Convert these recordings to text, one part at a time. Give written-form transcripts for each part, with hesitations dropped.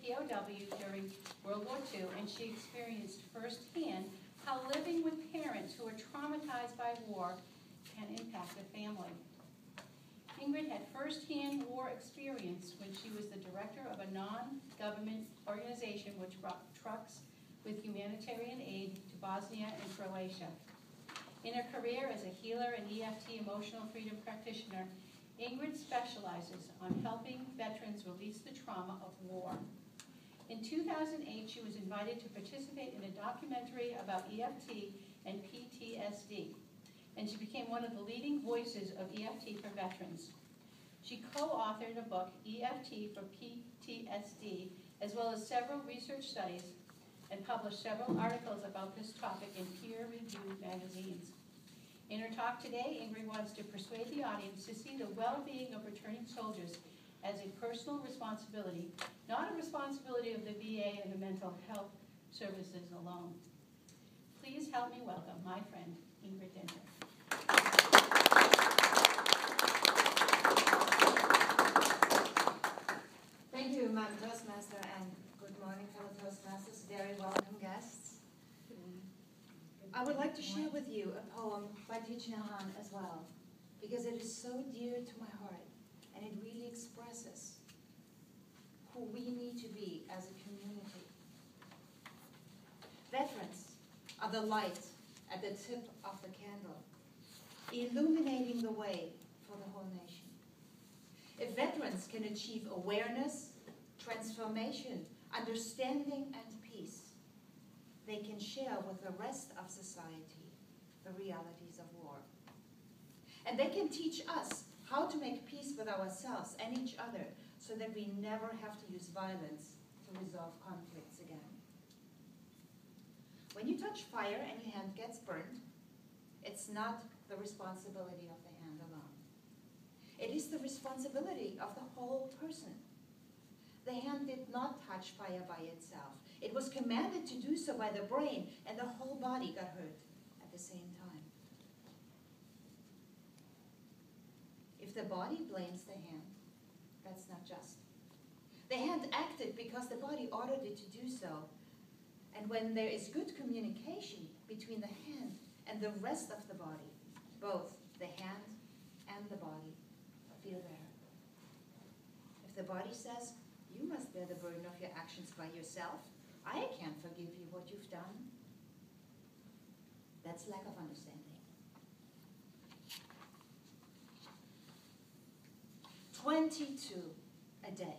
POW during World War II, and she experienced firsthand how living with parents who are traumatized by war can impact a family. Ingrid had firsthand war experience when she was the director of a non-government organization which brought trucks with humanitarian aid to Bosnia and Croatia. In her career as a healer and EFT emotional freedom practitioner, Ingrid specializes on helping veterans release the trauma of war. In 2008, she was invited to participate in a documentary about EFT and PTSD, and she became one of the leading voices of EFT for veterans. She co-authored a book, EFT for PTSD, as well as several research studies, and published several articles about this topic in peer-reviewed magazines. In her talk today, Ingrid wants to persuade the audience to see the well-being of returning soldiers as a personal responsibility, not a responsibility of the VA and the mental health services alone. Please help me welcome my friend, Ingrid Dinter. Thank you, Madam Toastmaster, and good morning, fellow Toastmasters, very welcome guests. I would like to share with you a poem by Thich Nhat Hanh as well, because it is so dear to my heart, and it really expresses who we need to be as a community. Veterans are the light at the tip of the candle, illuminating the way for the whole nation. If veterans can achieve awareness, transformation, understanding, and peace, they can share with the rest of society the realities of war. And they can teach us how to make peace with ourselves and each other so that we never have to use violence to resolve conflicts again. When you touch fire and your hand gets burned, it's not the responsibility of the hand alone. It is the responsibility of the whole person. The hand did not touch fire by itself. It was commanded to do so by the brain, and the whole body got hurt at the same time. If the body blames the hand, that's not just. The hand acted because the body ordered it to do so. And when there is good communication between the hand and the rest of the body, both the hand and the body feel better. If the body says, you must bear the burden of your actions by yourself, I can't forgive you what you've done, that's lack of understanding. 22 a day.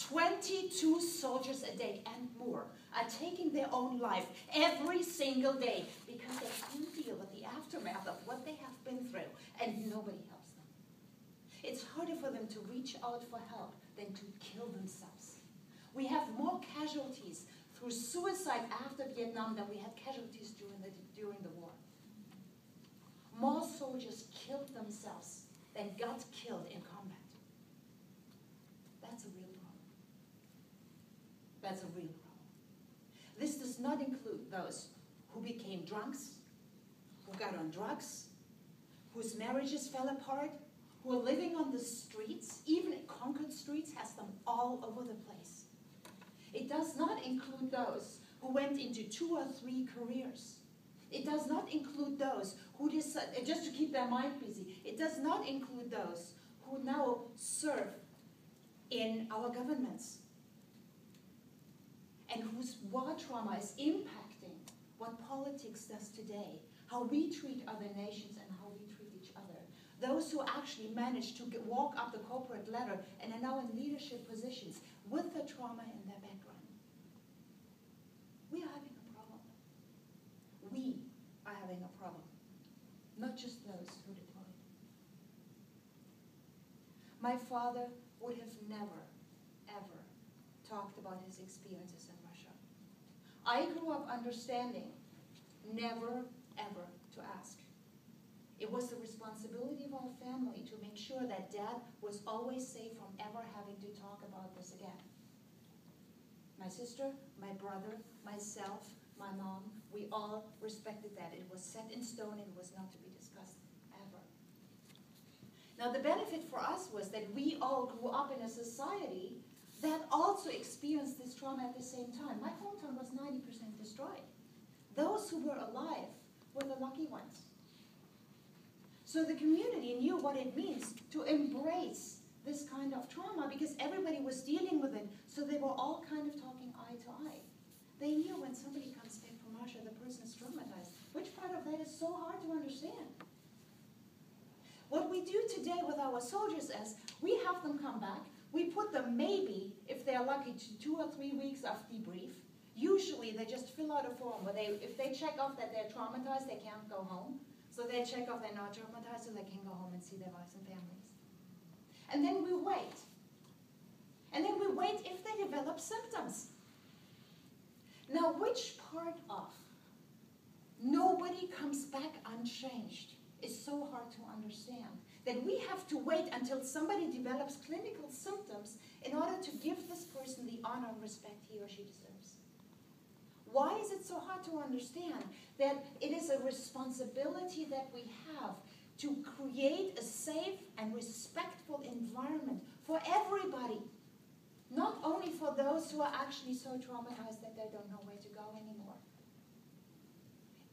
22 soldiers a day and more are taking their own life every single day because they can't deal with the aftermath of what they have been through, and nobody helps them. It's harder for them to reach out for help than to kill themselves. We have more casualties through suicide after Vietnam than we had casualties during the war. More soldiers killed themselves than got killed in combat. That's a real problem. That's a real problem. This does not include those who became drunks, who got on drugs, whose marriages fell apart, who are living on the streets, even Concord streets has them all over the place. It does not include those who went into 2 or 3 careers. It does not include those who decide, just to keep their mind busy. It does not include those who now serve in our governments and whose war trauma is impacting what politics does today, how we treat other nations and how we treat each other. Those who actually managed to walk up the corporate ladder and are now in leadership positions with the trauma in their background. We are having a problem. We are having a problem, not just those who deployed. My father would have never, ever talked about his experiences in Russia. I grew up understanding never, ever to ask. It was the responsibility of our family to make sure that Dad was always safe from ever having to talk about this again. My sister, my brother, myself, my mom, we all respected that. It was set in stone and it was not to be discussed ever. Now the benefit for us was that we all grew up in a society that also experienced this trauma at the same time. My hometown was 90% destroyed. Those who were alive were the lucky ones. So the community knew what it means to embrace this kind of trauma because everybody was dealing with it, so they were all kind of talking eye to eye. They knew when somebody comes back from Russia, the person's traumatized. Which part of that is so hard to understand? What we do today with our soldiers is we have them come back. We put them maybe, if they're lucky, to 2 or 3 weeks of debrief. Usually they just fill out a form where if they check off that they're traumatized, they can't go home. So they check off they're not traumatized, so they can go home and see their wives and families. And then we wait. And then we wait if they develop symptoms. Now, which part of nobody comes back unchanged is so hard to understand that we have to wait until somebody develops clinical symptoms in order to give this person the honor and respect he or she deserves. Why is it so hard to understand that it is a responsibility that we have to create a safe and respectful environment for everybody, not only for those who are actually so traumatized that they don't know where to go anymore?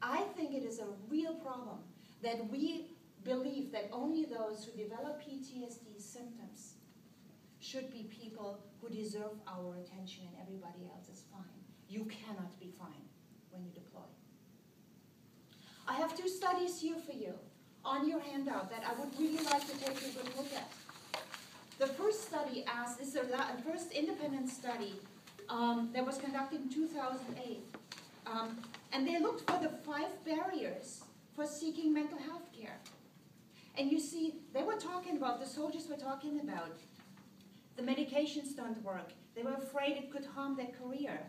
I think it is a real problem that we believe that only those who develop PTSD symptoms should be people who deserve our attention and everybody else is fine. You cannot be fine when you deploy. I have 2 studies here for you on your handout that I would really like to take a good look at. The first study is the first independent study that was conducted in 2008. And they looked for the 5 barriers for seeking mental health care. And you see, they were talking about, the soldiers were talking about, the medications don't work. They were afraid it could harm their career.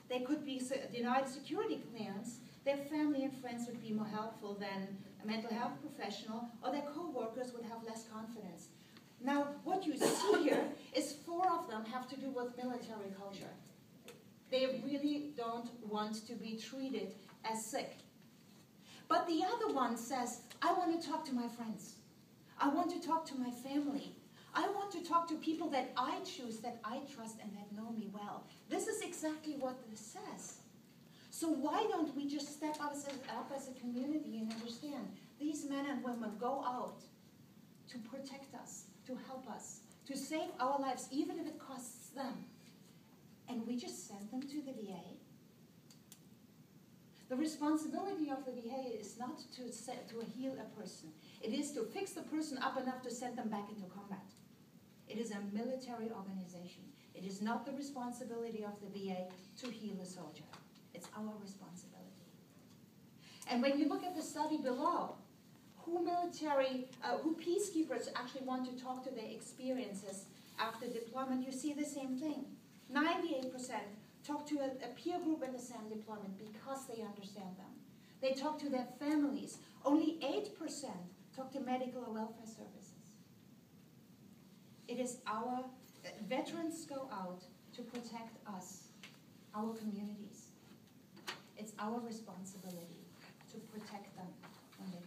They could be denied security clearance. Their family and friends would be more helpful than a mental health professional, or their co-workers would have less confidence. Now, what you see here is 4 of them have to do with military culture. They really don't want to be treated as sick. But the other one says, I want to talk to my friends. I want to talk to my family. I want to talk to people that I choose, that I trust, and that know me well. This is exactly what this says. So why don't we just step up as a community and understand these men and women go out to protect us, to help us, to save our lives, even if it costs them. And we just send them to the VA. The responsibility of the VA is not to heal a person. It is to fix the person up enough to send them back into combat. It is a military organization. It is not the responsibility of the VA to heal a soldier. It's our responsibility. And when you look at the study below, who peacekeepers actually want to talk to their experiences after deployment, you see the same thing. 98% talk to a peer group in the SAM deployment because they understand them. They talk to their families. Only 8% talk to medical or welfare services. It is our veterans go out to protect us, our communities. It's our responsibility to protect them when they